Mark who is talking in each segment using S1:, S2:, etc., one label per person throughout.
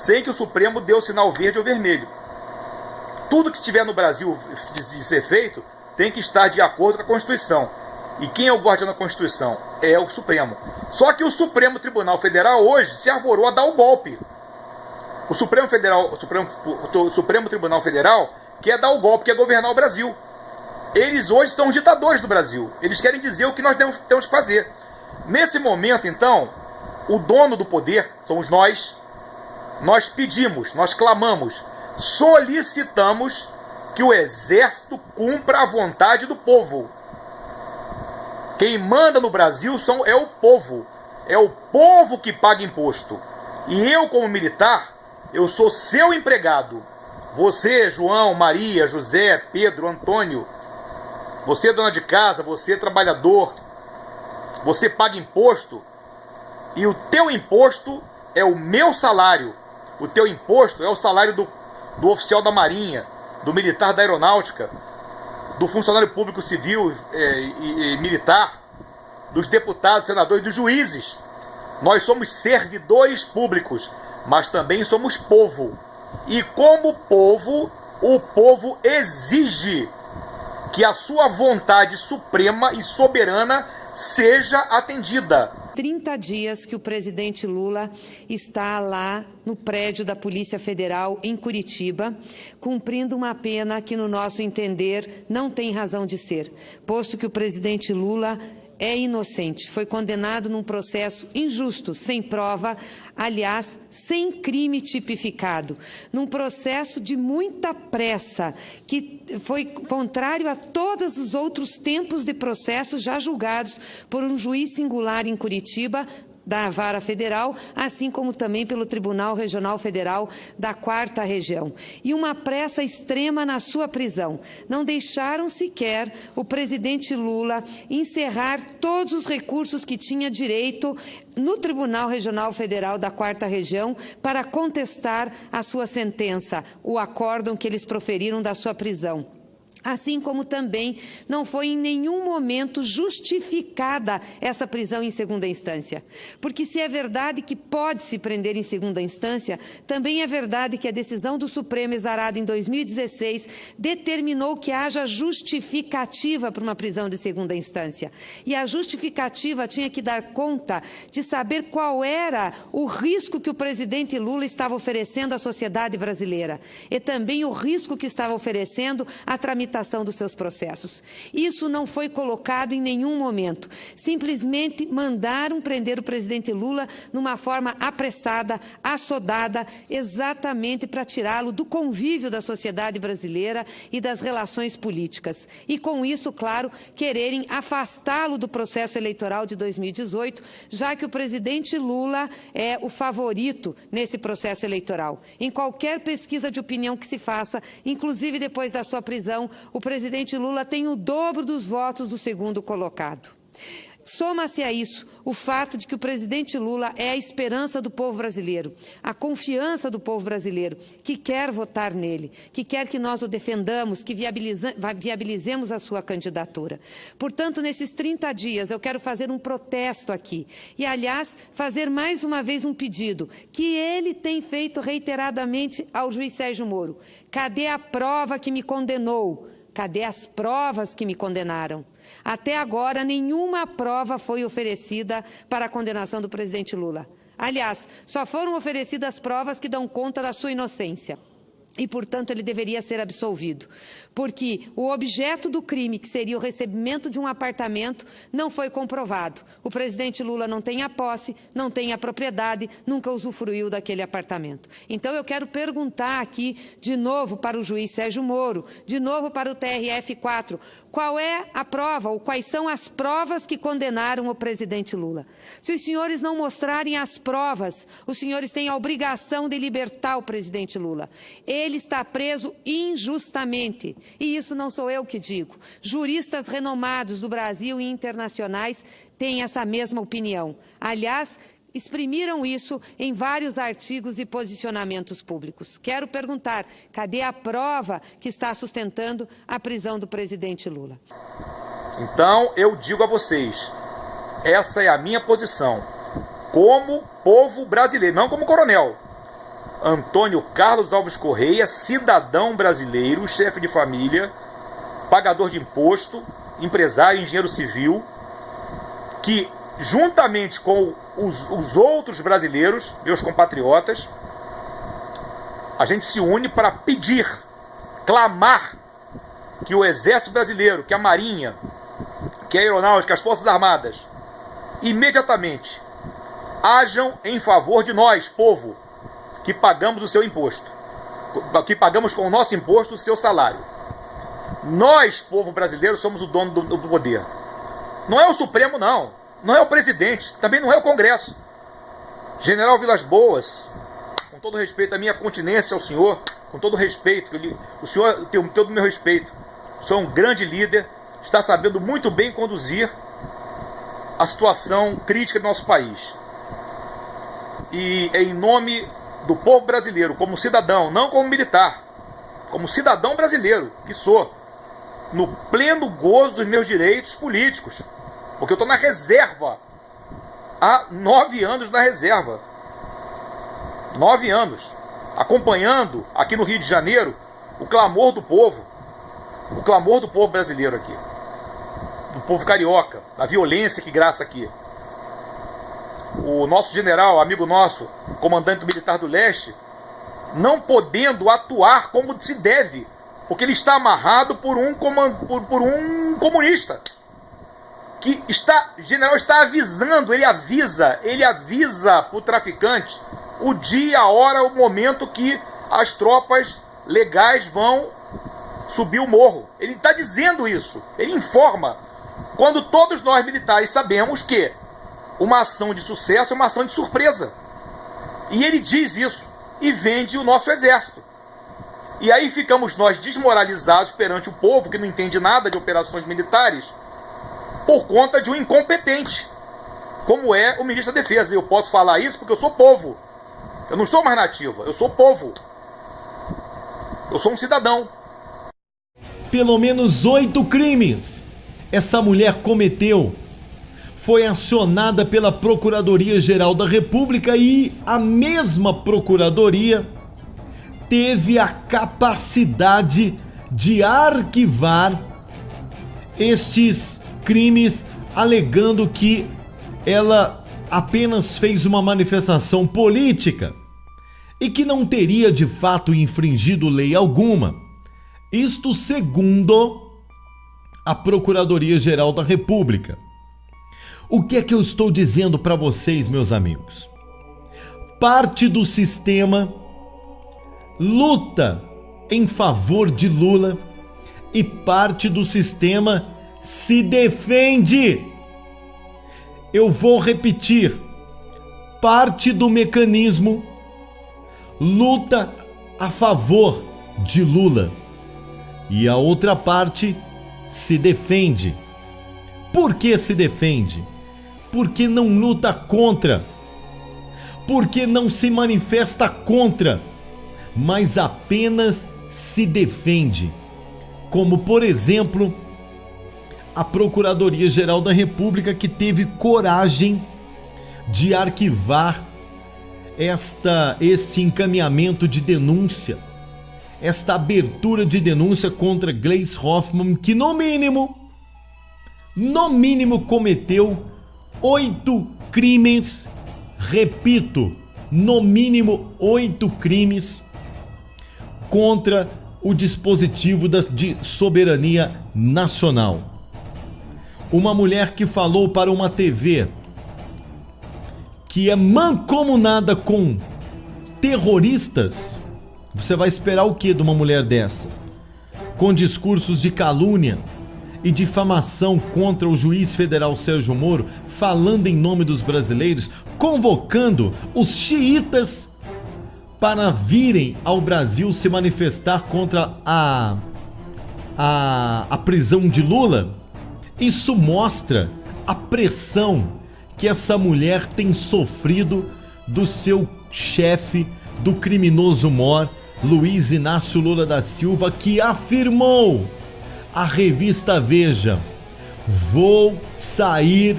S1: sem que o Supremo dê o sinal verde ou vermelho. Tudo que estiver no Brasil de ser feito tem que estar de acordo com a Constituição. E quem é o guardião da Constituição? É o Supremo. Só que o Supremo Tribunal Federal hoje se arvorou a dar o golpe. O Supremo Tribunal Federal quer dar o golpe, quer governar o Brasil. Eles hoje são os ditadores do Brasil. Eles querem dizer o que nós temos que fazer. Nesse momento, então, o dono do poder somos nós. Nós pedimos, nós clamamos, solicitamos que o Exército cumpra a vontade do povo. Quem manda no Brasil é o povo. É o povo que paga imposto. E eu, como militar, eu sou seu empregado. Você, João, Maria, José, Pedro, Antônio, você dona de casa, você trabalhador, você paga imposto. E o teu imposto é o meu salário. O teu imposto é o salário do oficial da Marinha, do militar da Aeronáutica, do funcionário público civil e militar, dos deputados, senadores, dos juízes. Nós somos servidores públicos, mas também somos povo. E como povo, o povo exige que a sua vontade suprema e soberana seja atendida.
S2: 30 dias que o presidente Lula está lá no prédio da Polícia Federal em Curitiba, cumprindo uma pena que, no nosso entender, não tem razão de ser, posto que o presidente Lula é inocente, foi condenado num processo injusto, sem prova, aliás, sem crime tipificado, num processo de muita pressa, que foi contrário a todos os outros tempos de processos já julgados por um juiz singular em Curitiba, da Vara Federal, assim como também pelo Tribunal Regional Federal da 4ª Região. E uma pressa extrema na sua prisão. Não deixaram sequer o presidente Lula encerrar todos os recursos que tinha direito no Tribunal Regional Federal da 4ª Região para contestar a sua sentença, o acórdão que eles proferiram da sua prisão. Assim como também não foi em nenhum momento justificada essa prisão em segunda instância. Porque se é verdade que pode se prender em segunda instância, também é verdade que a decisão do Supremo exarada em 2016 determinou que haja justificativa para uma prisão de segunda instância. E a justificativa tinha que dar conta de saber qual era o risco que o presidente Lula estava oferecendo à sociedade brasileira e também o risco que estava oferecendo à tramitação dos seus processos. Isso não foi colocado em nenhum momento. Simplesmente mandaram prender o presidente Lula numa forma apressada, assodada, exatamente para tirá-lo do convívio da sociedade brasileira e das relações políticas. E com isso, claro, quererem afastá-lo do processo eleitoral de 2018, já que o presidente Lula é o favorito nesse processo eleitoral. Em qualquer pesquisa de opinião que se faça, inclusive depois da sua prisão, o presidente Lula tem o dobro dos votos do segundo colocado. Soma-se a isso o fato de que o presidente Lula é a esperança do povo brasileiro, a confiança do povo brasileiro, que quer votar nele, que quer que nós o defendamos, que viabilizemos a sua candidatura. Portanto, nesses 30 dias, eu quero fazer um protesto aqui e, aliás, fazer mais uma vez um pedido que ele tem feito reiteradamente ao juiz Sérgio Moro. Cadê a prova que me condenou? Cadê as provas que me condenaram? Até agora, nenhuma prova foi oferecida para a condenação do presidente Lula. Aliás, só foram oferecidas provas que dão conta da sua inocência. E, portanto, ele deveria ser absolvido, porque o objeto do crime, que seria o recebimento de um apartamento, não foi comprovado. O presidente Lula não tem a posse, não tem a propriedade, nunca usufruiu daquele apartamento. Então, eu quero perguntar aqui, de novo, para o juiz Sérgio Moro, de novo para o TRF4, qual é a prova, ou quais são as provas que condenaram o presidente Lula. Se os senhores não mostrarem as provas, os senhores têm a obrigação de libertar o presidente Lula. Ele está preso injustamente. E isso não sou eu que digo. Juristas renomados do Brasil e internacionais têm essa mesma opinião. Aliás, exprimiram isso em vários artigos e posicionamentos públicos. Quero perguntar, cadê a prova que está sustentando a prisão do presidente Lula?
S1: Então, eu digo a vocês, essa é a minha posição, como povo brasileiro, não como coronel, Antônio Carlos Alves Correia, cidadão brasileiro, chefe de família, pagador de imposto, empresário, engenheiro civil, que juntamente com os outros brasileiros, meus compatriotas, a gente se une para pedir, clamar que o Exército Brasileiro, que a Marinha, que a Aeronáutica, as Forças Armadas, imediatamente hajam em favor de nós, povo, que pagamos o seu imposto, que pagamos com o nosso imposto o seu salário. Nós, povo brasileiro, somos o dono do poder. Não é o Supremo, não. Não é o presidente, também não é o Congresso. General Vilas Boas, com todo respeito à minha continência ao senhor, com todo respeito, o senhor tem todo o meu respeito. O senhor é um grande líder, está sabendo muito bem conduzir a situação crítica do nosso país. E em nome do povo brasileiro, como cidadão, não como militar, como cidadão brasileiro que sou, no pleno gozo dos meus direitos políticos, porque eu estou na reserva, há 9 anos na reserva, 9 anos, acompanhando aqui no Rio de Janeiro o clamor do povo brasileiro aqui, do povo carioca, a violência que graça aqui. O nosso general, amigo nosso, comandante militar do leste, não podendo atuar como se deve, porque ele está amarrado por um comunista, que o general está avisando, ele avisa para o traficante o dia, a hora, o momento que as tropas legais vão subir o morro. Ele está dizendo isso, ele informa, quando todos nós militares sabemos que uma ação de sucesso é uma ação de surpresa. E ele diz isso e vende o nosso exército. E aí ficamos nós desmoralizados perante o povo que não entende nada de operações militares por conta de um incompetente, como é o ministro da Defesa. Eu posso falar isso porque eu sou povo. Eu não sou mais nativa, eu sou povo. Eu sou um cidadão.
S3: Pelo menos 8 crimes essa mulher cometeu. Foi acionada pela Procuradoria-Geral da República e a mesma Procuradoria teve a capacidade de arquivar estes crimes, alegando que ela apenas fez uma manifestação política e que não teria de fato infringido lei alguma. Isto segundo a Procuradoria-Geral da República. O que é que eu estou dizendo para vocês, meus amigos? Parte do sistema luta em favor de Lula e parte do sistema se defende. Eu vou repetir. Parte do mecanismo luta a favor de Lula e a outra parte se defende. Por que se defende? Porque não luta contra, porque não se manifesta contra, mas apenas se defende. Como, por exemplo, a Procuradoria-Geral da República, que teve coragem de arquivar este encaminhamento de denúncia, esta abertura de denúncia contra Gleisi Hoffmann, que no mínimo cometeu 8 crimes, repito, no mínimo 8 crimes contra o dispositivo de soberania nacional. Uma mulher que falou para uma TV que é mancomunada com terroristas. Você vai esperar o que de uma mulher dessa? Com discursos de calúnia e difamação contra o juiz federal Sérgio Moro, falando em nome dos brasileiros, convocando os xiitas para virem ao Brasil se manifestar contra a prisão de Lula. Isso mostra a pressão que essa mulher tem sofrido do seu chefe, do criminoso mor, Luiz Inácio Lula da Silva, que afirmou à revista Veja: vou sair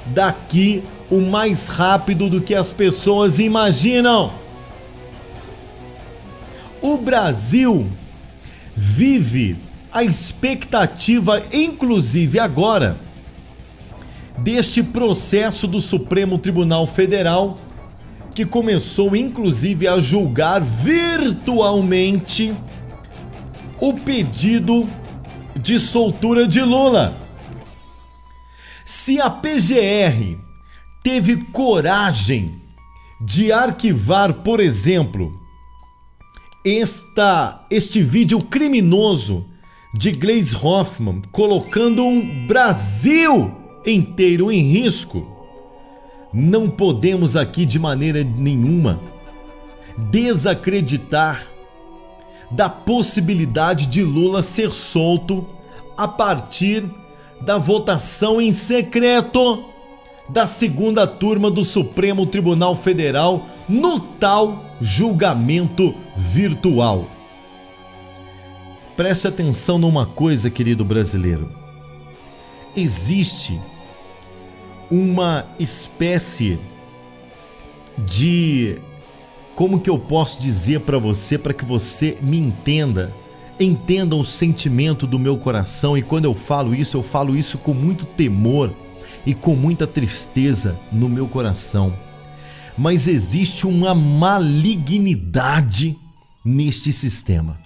S3: daqui o mais rápido do que as pessoas imaginam. O Brasil vive a expectativa, inclusive agora, deste processo do Supremo Tribunal Federal, que começou inclusive a julgar virtualmente o pedido de soltura de Lula. Se a PGR teve coragem de arquivar, por exemplo, este vídeo criminoso de Gleisi Hoffmann, colocando um Brasil inteiro em risco, não podemos aqui de maneira nenhuma desacreditar da possibilidade de Lula ser solto a partir da votação em secreto da segunda turma do Supremo Tribunal Federal no tal julgamento virtual. Preste atenção numa coisa, querido brasileiro. Existe uma espécie de... Como que eu posso dizer para você, para que você me entenda o sentimento do meu coração, e quando eu falo isso com muito temor e com muita tristeza no meu coração. Mas existe uma malignidade neste sistema.